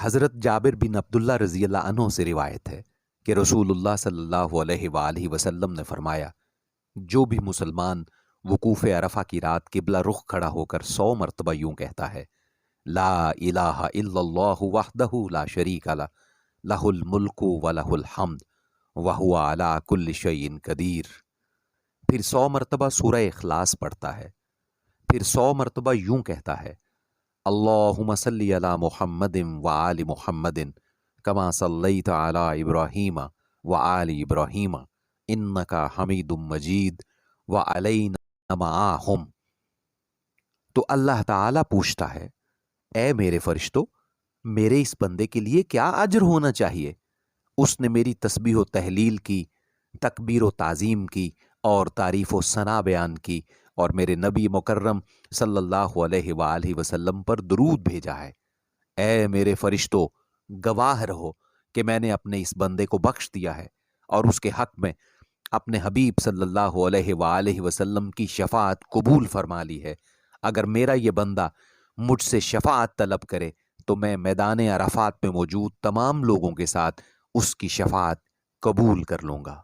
حضرت جابر بن عبداللہ رضی اللہ عنہ سے روایت ہے کہ رسول اللہ صلی اللہ علیہ وآلہ وسلم نے فرمایا، جو بھی مسلمان وقوف عرفہ کی رات قبلہ رخ کھڑا ہو کر 100 مرتبہ یوں کہتا ہے، لا الہ الا اللہ وحدہ لا شریک لہ، لہ الملک و لہ الحمد وہو علی کل شیء قدیر، پھر 100 مرتبہ سورہ اخلاص پڑھتا ہے، پھر 100 مرتبہ یوں کہتا ہے، اللہم صلی علی محمد وآل محمد کما صلیت علی ابراہیم وآل ابراہیم انکا حمید مجید وعلینا معاہم، تو اللہ تعالیٰ پوچھتا ہے، اے میرے فرشتوں، میرے اس بندے کے لیے کیا اجر ہونا چاہیے؟ اس نے میری تسبیح و تحلیل کی، تکبیر و تعظیم کی اور تعریف و ثنا بیان کی، اور میرے نبی مکرم صلی اللہ علیہ وآلہ وسلم پر درود بھیجا ہے۔ اے میرے فرشتوں، گواہ رہو کہ میں نے اپنے اس بندے کو بخش دیا ہے اور اس کے حق میں اپنے حبیب صلی اللہ علیہ وآلہ وسلم کی شفاعت قبول فرما لی ہے۔ اگر میرا یہ بندہ مجھ سے شفاعت طلب کرے تو میں میدان عرفات میں موجود تمام لوگوں کے ساتھ اس کی شفاعت قبول کر لوں گا۔